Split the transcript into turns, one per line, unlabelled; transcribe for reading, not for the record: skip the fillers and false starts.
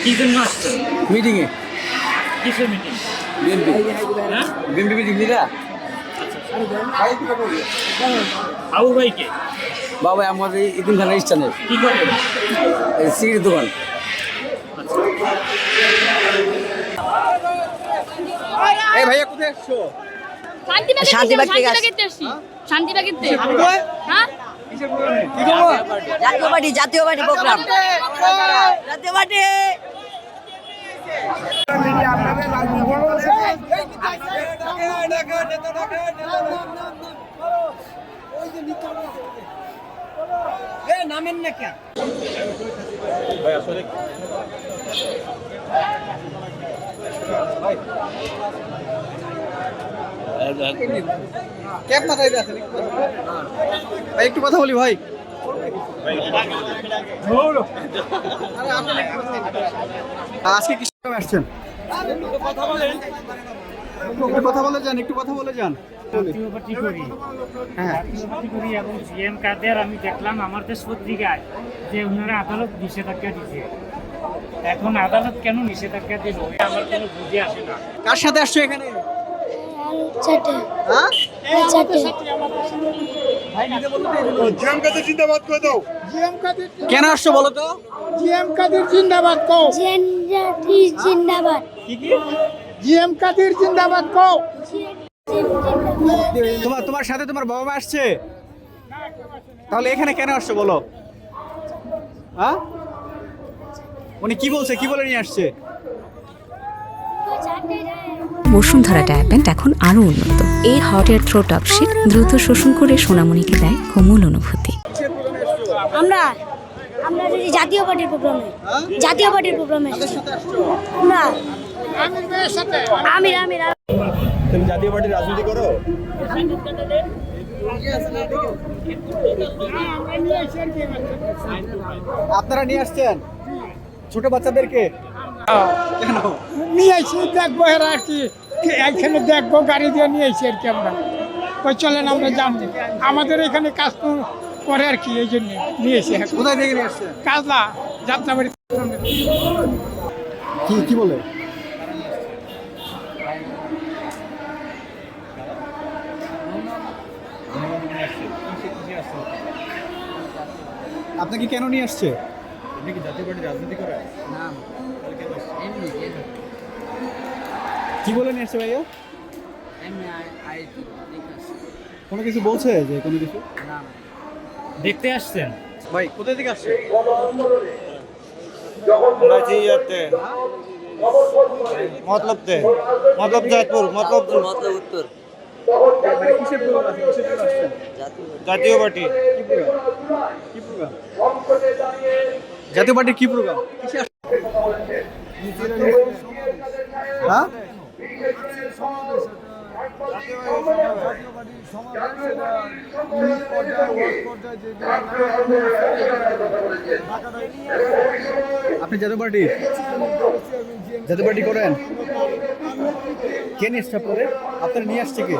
কি জন্য আসছে?
মিটিংয়ে।
কিসের মিটিং?
বিএনপি।
হ্যাঁ,
বিএনপি মিটিং দিলা?
আবু ভাইকে
বাবা আমাদের ইতিম খানের স্থানের
কি করে?
সিঁড়ির দোকান। এই ভাইয়া কোথায় আসছো?
শান্তিবাগ থেকে আসছি। শান্তিবাগের থেকে। হ্যাঁ?
কি খবর?
জাতীয় পার্টি প্রোগ্রাম। জাতীয় পার্টি।
নামেন না কেন? ক্যাপ মাথায় দিয়ে আছেন ভাই, একটু কথা বলি ভাই। আজকে কি আসছেন? একটু কথা বলে যান, একটু কথা বলে যান।
জাতীয় পার্টি করি,
হ্যাঁ,
জাতীয় পার্টি করি এবং জিএম কাদের আমি দেখলাম আমার দেশ পত্রিকায় যে ওনারা আদালত নিষেধাজ্ঞা দিচ্ছে। এখন আদালত কেন নিষেধাজ্ঞা দিল আমার কোনো বুঝে আসে না।
কার সাথে আসছো এখানে? হ্যাঁ?
জিএম কাদের জিন্দাবাদ করে দাও। জিএম কাদের
কেন আসছো বলো তো?
জিএম কাদের জিন্দাবাদ কও।
জিন্দাবাদ।
কি কি?
জিএম কাদের জিন্দাবাদ কও।
তোমার সাথে তোমার বাবা মা আসছে? তাহলে এখানে কেন আসছো বলো? হ্যাঁ, উনি কি বলছে, কি বলে নিয়ে আসছে?
বসুন্ধরা ডায়াপেন্ট এখন আরো উন্নত। এই hot air through top sheet দ্রুত শোষণ করে সোনামণিকে দেয় কোমল অনুভূতি।
আমরা আমরা জাতীয় পার্টির প্রোগ্রামে। জাতীয় পার্টির প্রোগ্রামে। না। আমির আমির।
তুমি জাতীয় পার্টির রাজনীতি করো? আপনারা নিয়ে আসছেন ছোট বাচ্চাদেরকে? কেন?
নিয়ে এসে দেখবো এরা আর কি এইখানে দেখবো, গাড়ি দিয়ে নিয়ে এসে আর কি আমরা ওই চলেন আমরা জানবো আমাদের এখানে কাজ করে আর কি, এই জন্য নিয়ে এসে
কোথায় থেকে নিয়ে আসছেন?
কাজলা যাত্রাবাড়ি।
কি কি বলে? আপনাকে কেন নিয়ে আসছে? আপনি কি জাতীয় পার্টির রাজনীতি করেন? না। কি বলে নিয়ে আসছে ভাইয়া? কোনো কিছু বলছে যে কোনো কিছু?
দেখতে আসছেন?
ভাই কোথায় থেকে আসছে?
मतलब जयपुर मतलब
উত্তর
মানে কিসের প্রোগ্রাম আছে? কিসের জন্য আসছেন?
जातीय पार्टी
কি প্রোগ্রাম? কি প্রোগ্রাম? জাতীয় পার্টির কি প্রোগ্রাম? কিসে আসছে? হ্যাঁ? আপনি জাতীয় পার্টি করেন? কে নিয়ে আসছে আপনাদের? আপনারা নিয়ে আসছে কে?